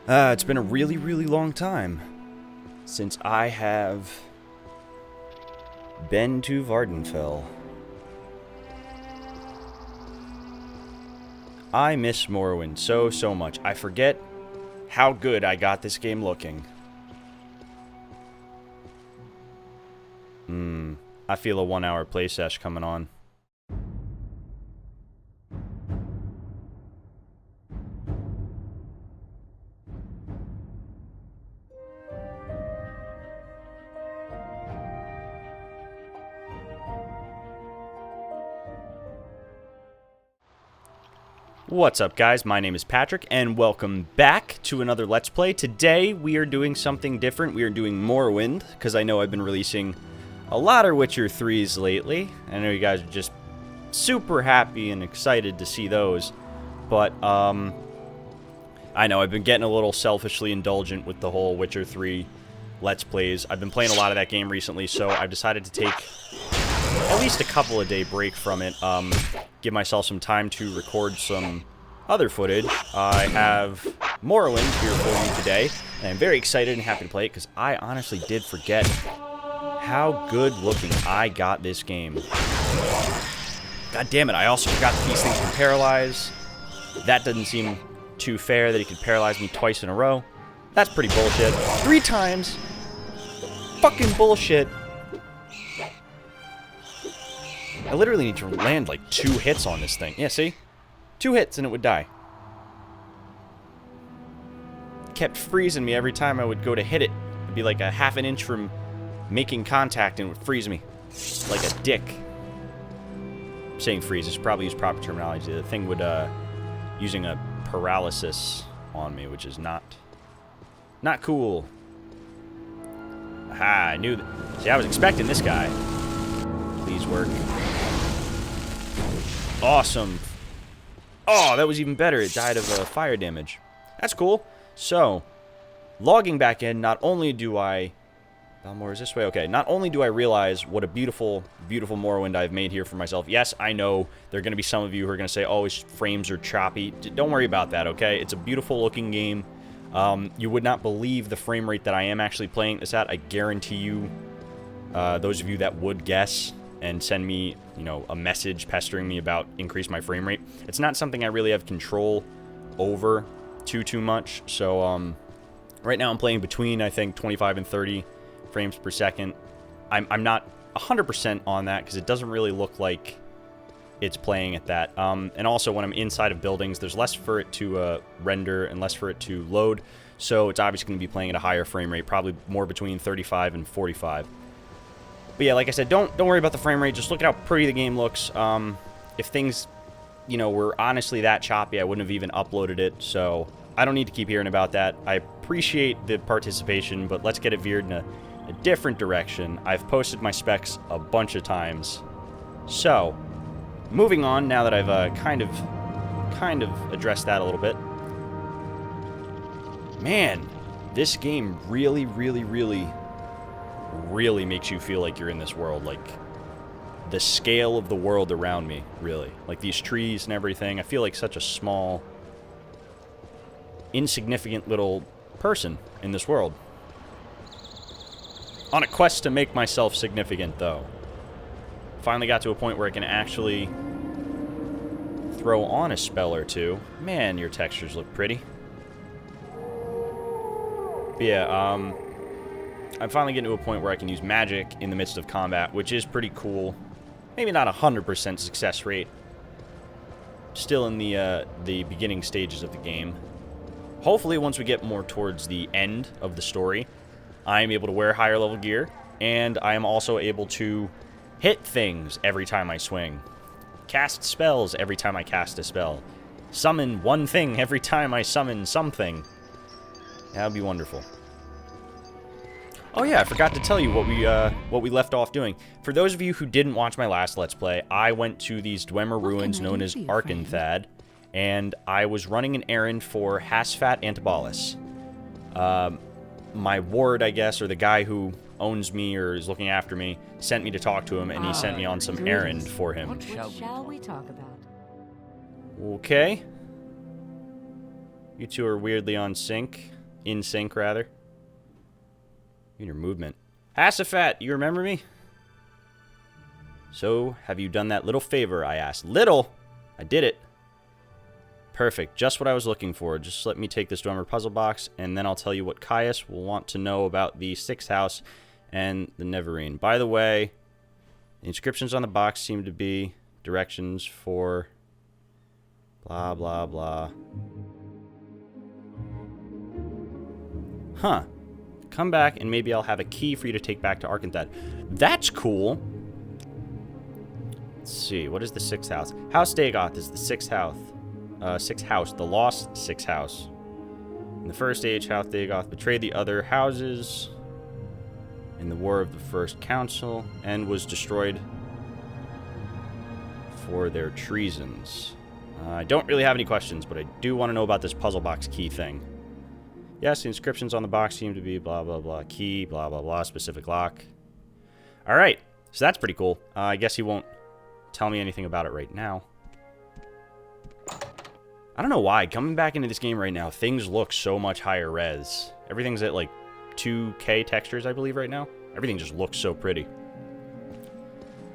It's been a really, really long time since I have been to Vardenfell. I miss Morrowind so much. I forget how good I got this game looking. I feel a 1 hour play sesh coming on. What's up, guys? My name is Patrick, and welcome back to another Let's Play. Today, we are doing something different. We are doing Morrowind, because I know I've been releasing a lot of Witcher 3s lately. I know you guys are just super happy and excited to see those, but, I know I've been getting a little selfishly indulgent with the whole Witcher 3 Let's Plays. I've been playing a lot of that game recently, so I've decided to take at least a couple of day break from it, give myself some time to record some other footage. I have Morrowind here for you today, and I'm very excited and happy to play it, because I honestly did forget how good looking I got this game. God damn it, I also forgot that these things can paralyze. That doesn't seem too fair that he could paralyze me twice in a row. That's pretty bullshit. 3 times! Fucking bullshit! I literally need to land like 2 hits on this thing. Yeah, see? 2 hits and it would die. It kept freezing me every time I would go to hit it. It'd be like a half an inch from making contact and it would freeze me. Like a dick. I'm saying freeze is probably use proper terminology. The thing would, using a paralysis on me, which is not cool. Aha, I knew that. See, I was expecting this guy. Please work. Awesome. Oh, that was even better. It died of fire damage. That's cool. So, logging back in, not only do I... Balmor is this way? Okay. Not only do I realize what a beautiful, beautiful Morrowind I've made here for myself. Yes, I know there are going to be some of you who are going to say, oh, his frames are choppy. Don't worry about that, okay? It's a beautiful looking game. You would not believe the frame rate that I am actually playing this at. I guarantee you, those of you that would guess and send me, you know, a message pestering me about increase my frame rate. It's not something I really have control over too much. So, right now I'm playing between, I think, 25 and 30 frames per second. I'm not 100% on that because it doesn't really look like it's playing at that. And also when I'm inside of buildings, there's less for it to render and less for it to load. So it's obviously going to be playing at a higher frame rate, probably more between 35 and 45. But yeah, like I said, don't worry about the frame rate. Just look at how pretty the game looks. If things, you know, were honestly that choppy, I wouldn't have even uploaded it. So I don't need to keep hearing about that. I appreciate the participation, but let's get it veered in a different direction. I've posted my specs a bunch of times. So, moving on, now that I've kind of addressed that a little bit. Man, this game really makes you feel like you're in this world. Like, the scale of the world around me, really. Like, these trees and everything. I feel like such a small, insignificant little person in this world. On a quest to make myself significant, though. Finally got to a point where I can actually throw on a spell or two. Man, your textures look pretty. But yeah, I'm finally getting to a point where I can use magic in the midst of combat, which is pretty cool. Maybe not 100% success rate. Still in the beginning stages of the game. Hopefully, once we get more towards the end of the story, I am able to wear higher level gear, and I am also able to hit things every time I swing. Cast spells every time I cast a spell. Summon one thing every time I summon something. That would be wonderful. Oh yeah, I forgot to tell you what we left off doing. For those of you who didn't watch my last Let's Play, I went to these Dwemer ruins known as Arkenthad, and I was running an errand for Hasfat Antibalas. My ward, I guess, or the guy who owns me or is looking after me, sent me to talk to him, and he sent me on some errand for him. What shall we talk about? Okay. You two are weirdly on sync. in sync, rather. In your movement. Hasafat, you remember me? So, have you done that little favor, I asked. Little? I did it. Perfect. Just what I was looking for. Just let me take this Dwemer puzzle box, and then I'll tell you what Caius will want to know about the 6th house and the Neverine. By the way, the inscriptions on the box seem to be directions for blah, blah, blah. Huh. Come back, and maybe I'll have a key for you to take back to Arkanthad. That's cool. Let's see. What is the 6th house? House Dagoth is the 6th house. 6th house. The lost 6th house. In the first age, House Dagoth betrayed the other houses in the War of the First Council and was destroyed for their treasons. I don't really have any questions, but I do want to know about this puzzle box key thing. Yes, the inscriptions on the box seem to be blah, blah, blah, key, blah, blah, blah, specific lock. Alright, so that's pretty cool. I guess he won't tell me anything about it right now. I don't know why. Coming back into this game right now, things look so much higher res. Everything's at like 2K textures, I believe, right now. Everything just looks so pretty.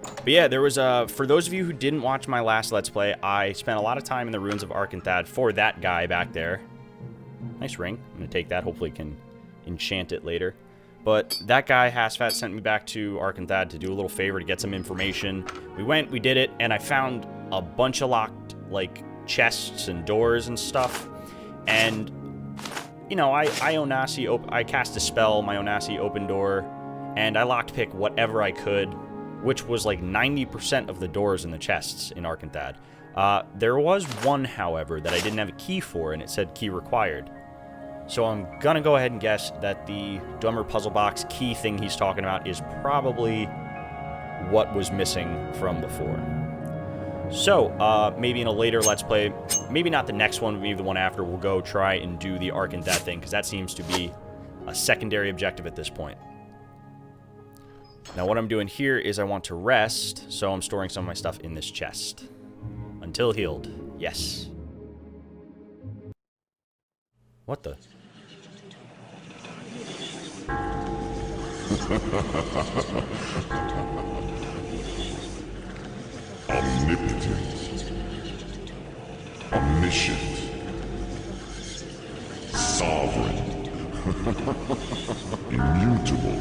But yeah, there was, for those of you who didn't watch my last Let's Play, I spent a lot of time in the ruins of Arkanthad for that guy back there. Nice ring. I'm going to take that. Hopefully can enchant it later. But that guy, Hasfat, sent me back to Arkanthad to do a little favor to get some information. We went, we did it, and I found a bunch of locked, like, chests and doors and stuff. And, you know, I cast a spell, my Onasi open door, and I lockpick whatever I could, which was like 90% of the doors in the chests in Arkanthad. There was one, however, that I didn't have a key for, and it said key required. So I'm gonna go ahead and guess that the Dwemer puzzle box key thing he's talking about is probably what was missing from before. So, maybe in a later Let's Play, maybe not the next one, maybe the one after, we'll go try and do the Arkanthad thing, because that seems to be a secondary objective at this point. Now what I'm doing here is I want to rest, so I'm storing some of my stuff in this chest. Until healed. Yes. What the? Omnipotent, omniscient, sovereign, immutable.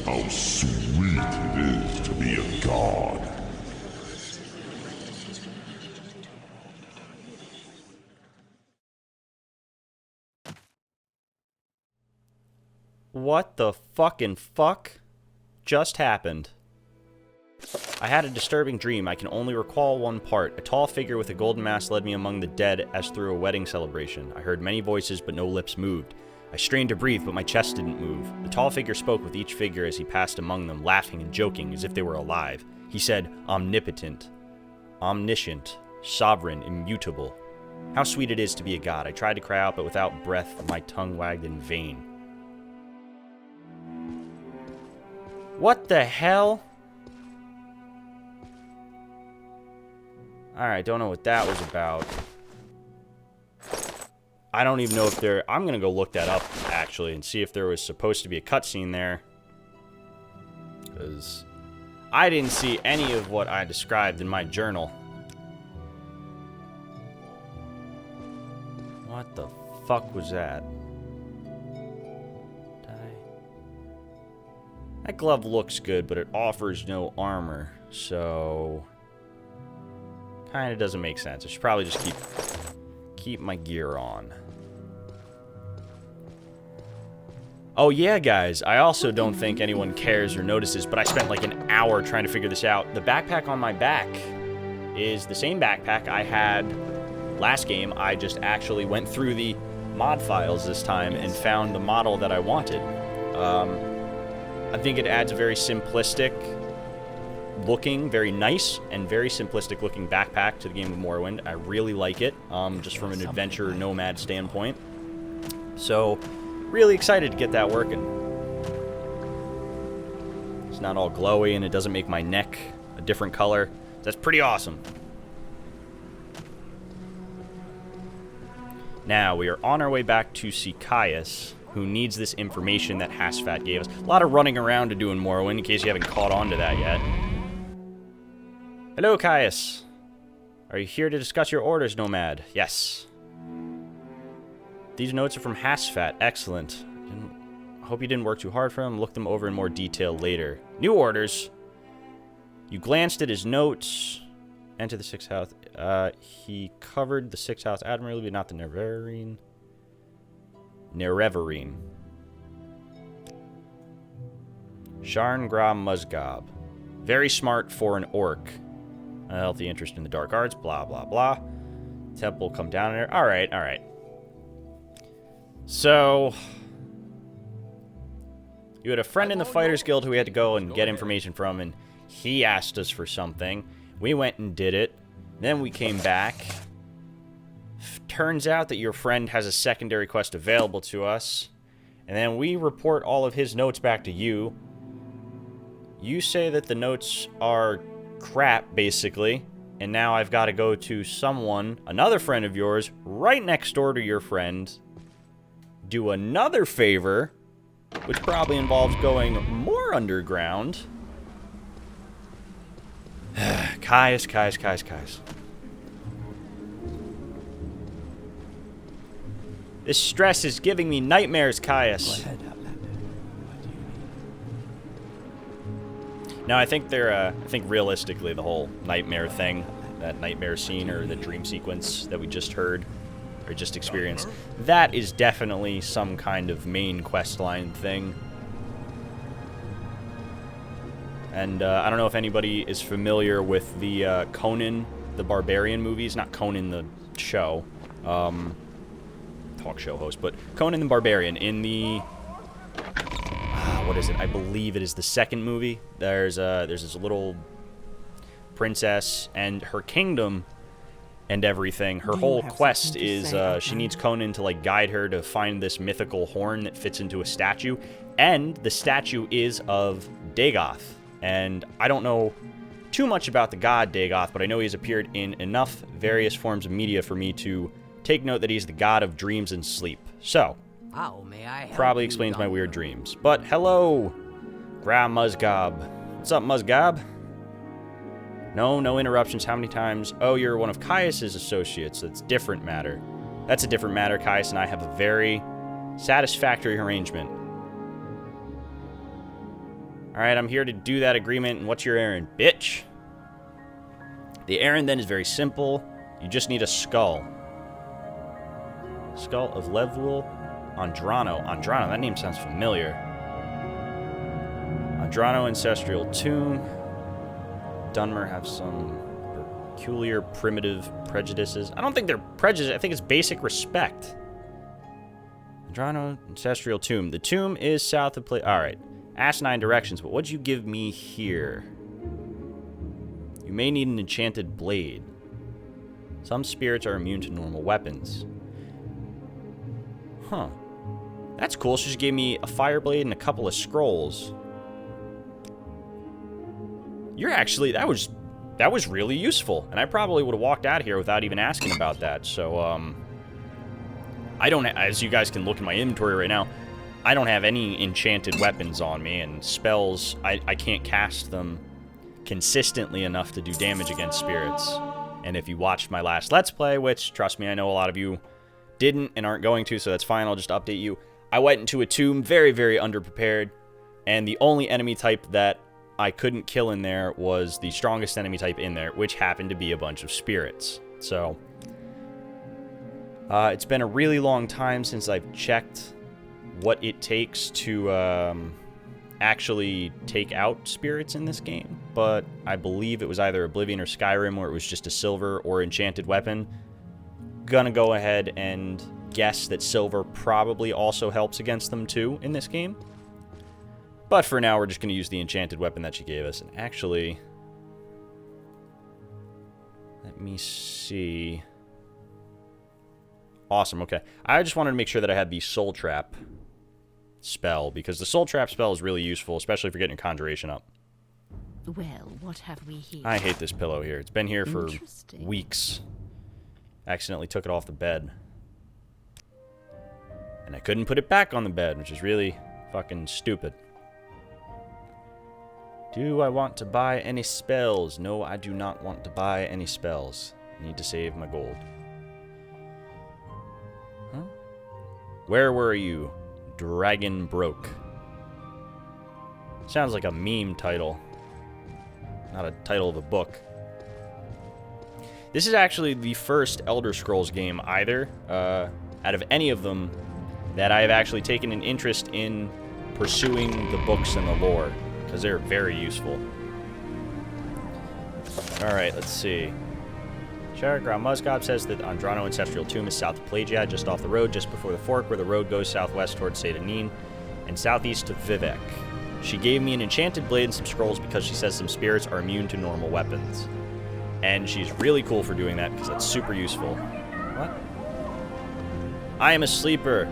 How sweet it is to be a god. What the fucking fuck just happened? I had a disturbing dream. I can only recall one part. A tall figure with a golden mask led me among the dead as through a wedding celebration. I heard many voices, but no lips moved. I strained to breathe, but my chest didn't move. The tall figure spoke with each figure as he passed among them, laughing and joking as if they were alive. He said, omnipotent, omniscient, sovereign, immutable. How sweet it is to be a god. I tried to cry out, but without breath, my tongue wagged in vain. What the hell? Alright, don't know what that was about. I don't even know if there... I'm going to go look that up, actually, and see if there was supposed to be a cutscene there. Because I didn't see any of what I described in my journal. What the fuck was that? That glove looks good, but it offers no armor, so... Kinda doesn't make sense. I should probably just keep my gear on. Oh yeah, guys, I also don't think anyone cares or notices, but I spent like an hour trying to figure this out. The backpack on my back is the same backpack I had last game. I just actually went through the mod files this time and found the model that I wanted. I think it adds a very simplistic looking, very nice, and very simplistic looking backpack to the game of Morrowind. I really like it, just from an adventure nomad standpoint. So, really excited to get that working. It's not all glowy, and it doesn't make my neck a different color. That's pretty awesome. Now, we are on our way back to see Caius, who needs this information that Hasfat gave us. A lot of running around to do in Morrowind, in case you haven't caught on to that yet. Hello, Caius. Are you here to discuss your orders, Nomad? Yes. These notes are from Hasfat. Excellent. Hope you didn't work too hard for them. Look them over in more detail later. New orders. You glanced at his notes. Enter the 6th house. He covered the 6th house admirably, but not the Nerevarine. Sharn Gra Muzgob. Very smart for an orc. A healthy interest in the dark arts. Blah, blah, blah. Temple come down there. Alright, alright. So... you had a friend in the Fighters Guild who we had to go and get information from, and he asked us for something. We went and did it. Then we came back. Turns out that your friend has a secondary quest available to us. And then we report all of his notes back to you. You say that the notes are crap, basically. And now I've got to go to someone, another friend of yours, right next door to your friend, do another favor, which probably involves going more underground. Caius. This stress is giving me nightmares, Caius. No, I think I think realistically the whole nightmare thing, that nightmare scene or the dream sequence that we just heard or just experienced, that is definitely some kind of main questline thing. And I don't know if anybody is familiar with the Conan the Barbarian movies. Not Conan the show, talk show host, but Conan the Barbarian. In the... what is it? I believe it is the second movie. There's this little princess and her kingdom and everything. Her whole quest is she needs Conan to like guide her to find this mythical horn that fits into a statue. And the statue is of Dagoth. And I don't know too much about the god Dagoth, but I know he's appeared in enough various forms of media for me to take note that he's the god of dreams and sleep. So, how may I help probably explains my weird dreams. But hello, Gra Muzgob. What's up, Muzgob? No interruptions. How many times? Oh, you're one of Caius's associates. That's different matter. That's a different matter. Caius and I have a very satisfactory arrangement. Alright, I'm here to do that agreement, and what's your errand, bitch? The errand then is very simple. You just need a skull. Skull of Levuel Andrano. Andrano, that name sounds familiar. Andrano Ancestral Tomb. Dunmer have some peculiar primitive prejudices. I don't think they're prejudices. I think it's basic respect. Andrano Ancestral Tomb. The tomb is south of Alright. Asinine directions, but what'd you give me here? You may need an enchanted blade. Some spirits are immune to normal weapons. Huh. That's cool. She just gave me a fire blade and a couple of scrolls. You're actually... That was really useful. And I probably would have walked out of here without even asking about that. So, I don't... As you guys can look in my inventory right now, I don't have any enchanted weapons on me, and spells, I can't cast them consistently enough to do damage against spirits. And if you watched my last Let's Play, which, trust me, I know a lot of you didn't and aren't going to, so that's fine, I'll just update you. I went into a tomb very, very underprepared, and the only enemy type that I couldn't kill in there was the strongest enemy type in there, which happened to be a bunch of spirits. So, it's been a really long time since I've checked what it takes to actually take out spirits in this game, but I believe it was either Oblivion or Skyrim where it was just a silver or enchanted weapon. Gonna go ahead and guess that silver probably also helps against them too in this game. But for now, we're just gonna use the enchanted weapon that she gave us. And actually, let me see. Awesome, okay. I just wanted to make sure that I had the Soul Trap spell, because the Soul Trap spell is really useful, especially if you're getting your conjuration up. Well, what have we here? I hate this pillow here. It's been here for weeks. Accidentally took it off the bed. And I couldn't put it back on the bed, which is really fucking stupid. Do I want to buy any spells? No, I do not want to buy any spells. I need to save my gold. Huh? Where were you? Dragon Broke. Sounds like a meme title. Not a title of a book. This is actually the first Elder Scrolls game either, out of any of them, that I have actually taken an interest in pursuing the books and the lore, because they're very useful. Alright, let's see. Sharagram Musgob says that Andrano Ancestral Tomb is south of Plagia, just off the road, just before the fork, where the road goes southwest towards Sedanin, and southeast to Vivek. She gave me an enchanted blade and some scrolls because she says some spirits are immune to normal weapons. And she's really cool for doing that because that's super useful. What? I am a sleeper,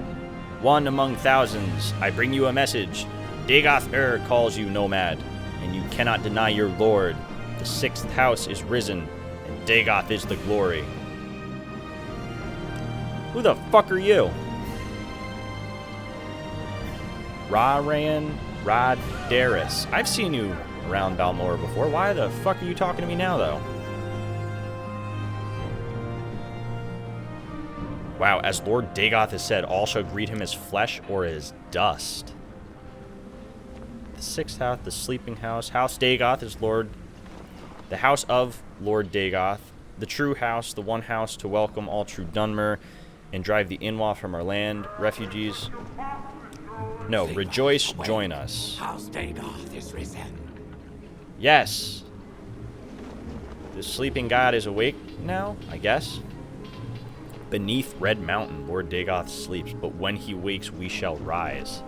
one among thousands. I bring you a message. Dagoth calls you nomad, and you cannot deny your lord. The sixth house is risen, and Dagoth is the glory. Who the fuck are you? Raran Radaris. I've seen you around Balmora before. Why the fuck are you talking to me now, though? Wow, as Lord Dagoth has said, all shall greet him as flesh or as dust. The sixth house, the sleeping house. House Dagoth is the house of Lord Dagoth. The true house, the one house to welcome all true Dunmer and drive the Inwa from our land. Refugees. No, rejoice, join us. House Dagoth is risen. Yes. The sleeping god is awake now, I guess. Beneath Red Mountain, Lord Dagoth sleeps, but when he wakes, we shall rise.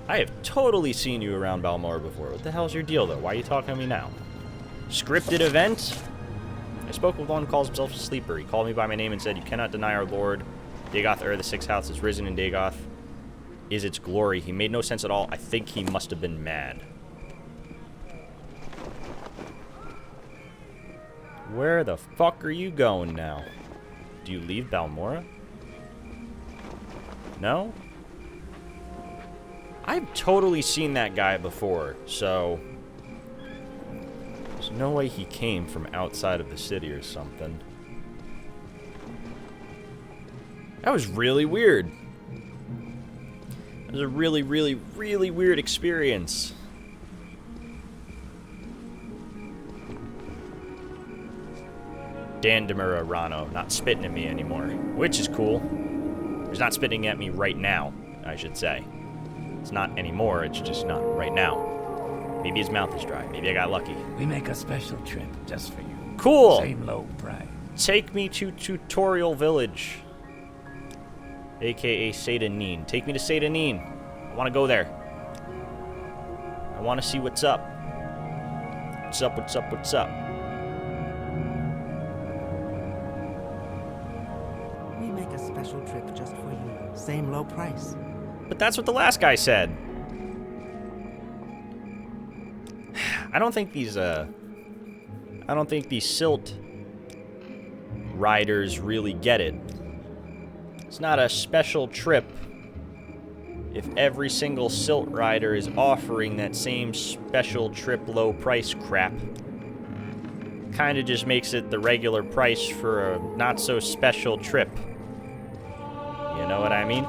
I have totally seen you around Balmora before. What the hell's your deal, though? Why are you talking to me now? Scripted event? I spoke with one who calls himself a sleeper. He called me by my name and said, you cannot deny our lord. Dagoth the sixth house is risen, and Dagoth is its glory. He made no sense at all. I think he must have been mad. Where the fuck are you going now? Do you leave Balmora? No? I've totally seen that guy before, so there's no way he came from outside of the city or something. That was really weird. It was a really, really, really weird experience. Dandemir Arano, not spitting at me anymore, which is cool. He's not spitting at me right now, I should say. It's not anymore, it's just not right now. Maybe his mouth is dry. Maybe I got lucky. We make a special trip just for you. Cool! Same low price. Take me to Tutorial Village. A.K.A. Sedanin. Take me to Sedanin. I want to go there. I want to see what's up. What's up, what's up, what's up? We make a special trip just for you. Same low price. But that's what the last guy said. I don't think these silt riders really get it. It's not a special trip if every single silt rider is offering that same special trip low price crap. Kinda just makes it the regular price for a not so special trip. You know what I mean?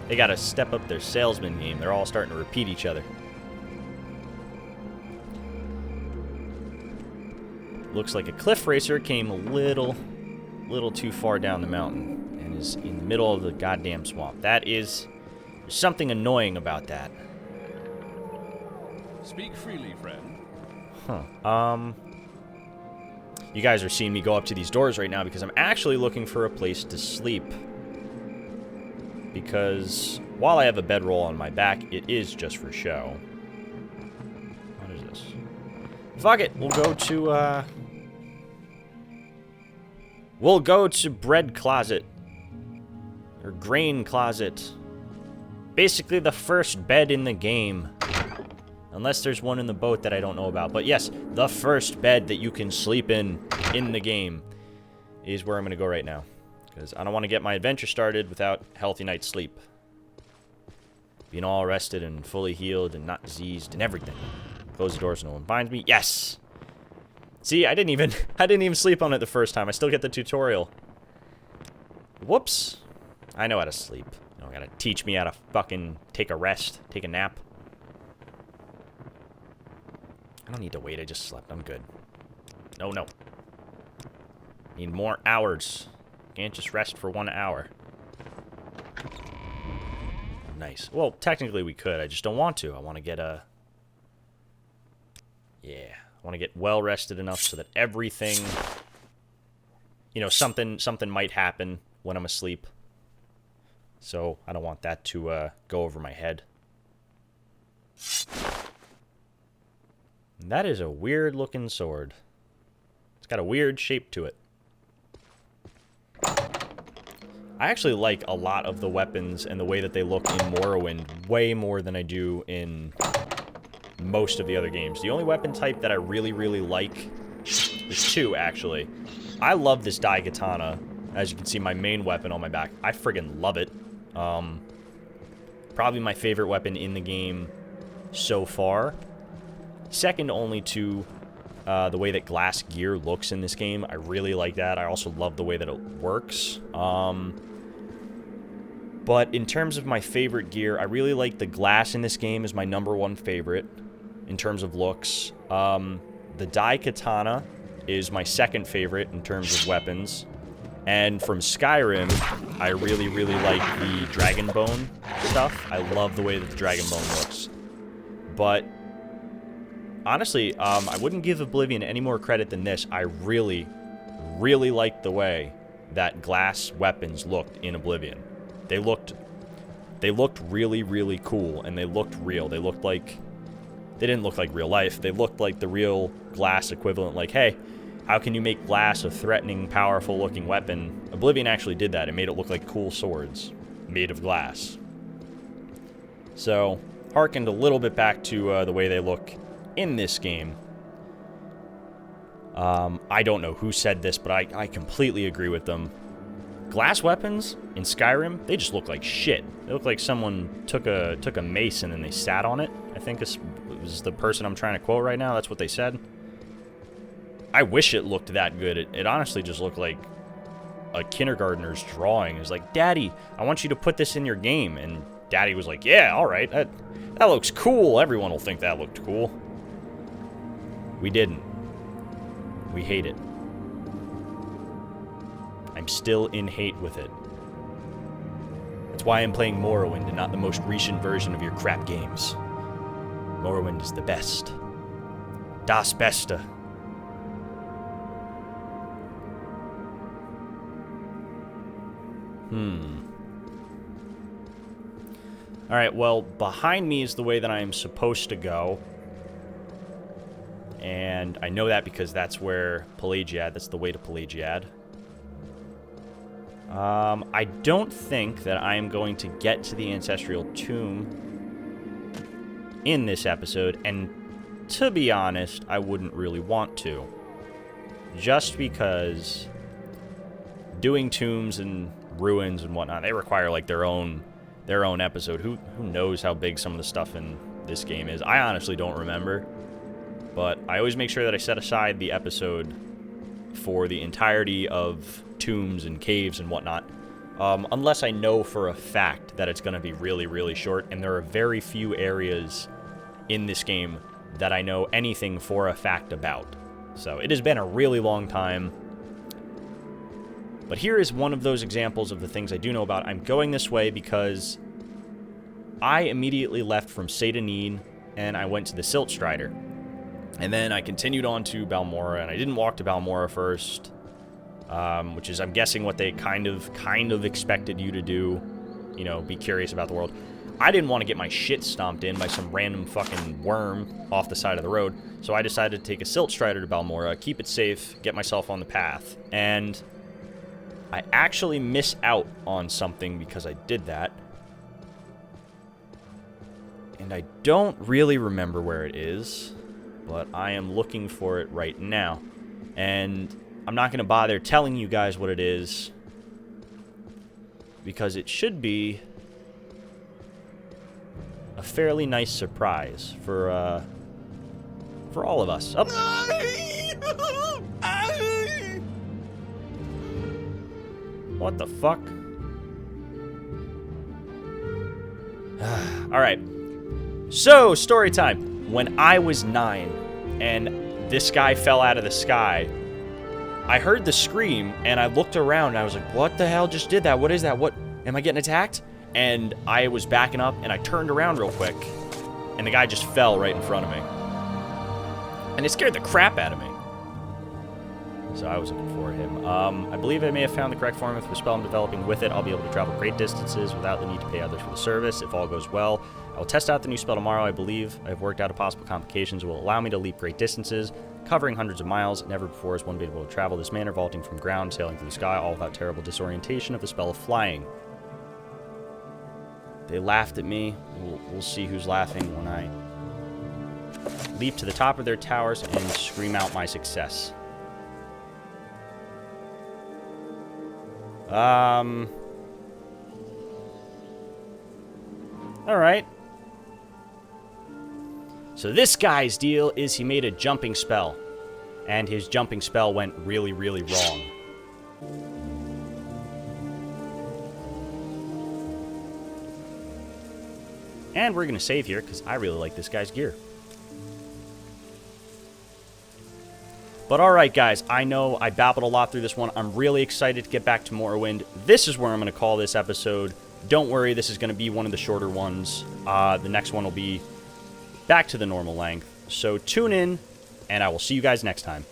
They gotta step up their salesman game. They're all starting to repeat each other. Looks like a cliff racer came a little too far down the mountain and is in the middle of the goddamn swamp. There's something annoying about that. Speak freely, friend. Huh. You guys are seeing me go up to these doors right now because I'm actually looking for a place to sleep. Because while I have a bedroll on my back, it is just for show. What is this? Fuck it. We'll go to bread closet. Or grain closet. Basically the first bed in the game. Unless there's one in the boat that I don't know about. But yes, the first bed that you can sleep in the game is where I'm going to go right now. Because I don't want to get my adventure started without a healthy night's sleep. Being all rested and fully healed and not diseased and everything. Close the door so no one finds me. Yes! See, I didn't even sleep on it the first time. I still get the tutorial. Whoops. I know how to sleep. You don't gotta teach me how to fucking take a rest, take a nap. I don't need to wait, I just slept. I'm good. No, no. Need more hours. Can't just rest for 1 hour. Nice. Well, technically we could. I just don't want to. I want to get a... Yeah. I want to get well rested enough so that everything... You know, something might happen when I'm asleep. So, I don't want that to go over my head. And that is a weird-looking sword. It's got a weird shape to it. I actually like a lot of the weapons and the way that they look in Morrowind way more than I do in most of the other games. The only weapon type that I really, really like... There's two, actually. I love this Daikatana. As you can see, my main weapon on my back. I friggin' love it. Probably my favorite weapon in the game so far. Second only to the way that glass gear looks in this game. I really like that. I also love the way that it works. But in terms of my favorite gear, I really like the glass in this game is my #1 favorite in terms of looks. The Daikatana is my second favorite in terms of weapons. And from Skyrim, I really, really like the Dragon Bone stuff. I love the way that the Dragon Bone looks. But honestly, I wouldn't give Oblivion any more credit than this. I really, really like the way that glass weapons looked in Oblivion. They looked really, really cool, and they looked real. They looked like... They didn't look like real life. They looked like the real glass equivalent. Like, hey, how can you make glass a threatening, powerful-looking weapon? Oblivion actually did that. It made it look like cool swords made of glass. So, harkened a little bit back to the way they look in this game. I don't know who said this, but I completely agree with them. Glass weapons in Skyrim, they just look like shit. They look like someone took a mace and then they sat on it. I think this was the person I'm trying to quote right now. That's what they said. I wish it looked that good. It honestly just looked like a kindergartner's drawing. It was like, Daddy, I want you to put this in your game. And Daddy was like, yeah, all right. That looks cool. Everyone will think that looked cool. We didn't. We hate it. I'm still in hate with it. That's why I'm playing Morrowind and not the most recent version of your crap games. Morrowind is the best. Das Beste. Alright, well, behind me is the way that I am supposed to go. And I know that because that's where Pelagiad, that's the way to Pelagiad. I don't think that I am going to get to the Ancestral Tomb in this episode, and to be honest, I wouldn't really want to. Just because doing tombs and ruins and whatnot, they require, like, their own episode. Who knows how big some of the stuff in this game is? I honestly don't remember. But I always make sure that I set aside the episode for the entirety of tombs and caves and whatnot. Unless I know for a fact that it's going to be really, really short. And there are very few areas in this game that I know anything for a fact about. So it has been a really long time. But here is one of those examples of the things I do know about. I'm going this way because I immediately left from Seyda and I went to the Siltstrider. And then I continued on to Balmora, and I didn't walk to Balmora first, which is, I'm guessing, what they kind of expected you to do, you know, be curious about the world. I didn't want to get my shit stomped in by some random fucking worm off the side of the road, so I decided to take a Siltstrider to Balmora, keep it safe, get myself on the path, and I actually miss out on something because I did that. And I don't really remember where it is, but I am looking for it right now. And I'm not going to bother telling you guys what it is, because it should be a fairly nice surprise for all of us. Oh. What the fuck? Alright. So, story time. When I was 9 and this guy fell out of the sky, I heard the scream and I looked around and I was like, what the hell just did that? What is that? What? Am I getting attacked? And I was backing up and I turned around real quick and the guy just fell right in front of me. And it scared the crap out of me. So I was looking for him. I believe I may have found the correct form. If the spell I'm developing with it, I'll be able to travel great distances without the need to pay others for the service. If all goes well, I will test out the new spell tomorrow. I believe I've worked out a possible complications that will allow me to leap great distances, covering hundreds of miles. Never before has one been able to travel this manner, vaulting from ground, sailing through the sky, all without terrible disorientation of the spell of flying. They laughed at me. We'll see who's laughing when I leap to the top of their towers and scream out my success. Alright. So this guy's deal is he made a jumping spell. And his jumping spell went really, really wrong. And we're going to save here, because I really like this guy's gear. But alright guys, I know I babbled a lot through this one. I'm really excited to get back to Morrowind. This is where I'm going to call this episode. Don't worry, this is going to be one of the shorter ones. The next one will be back to the normal length. So tune in, and I will see you guys next time.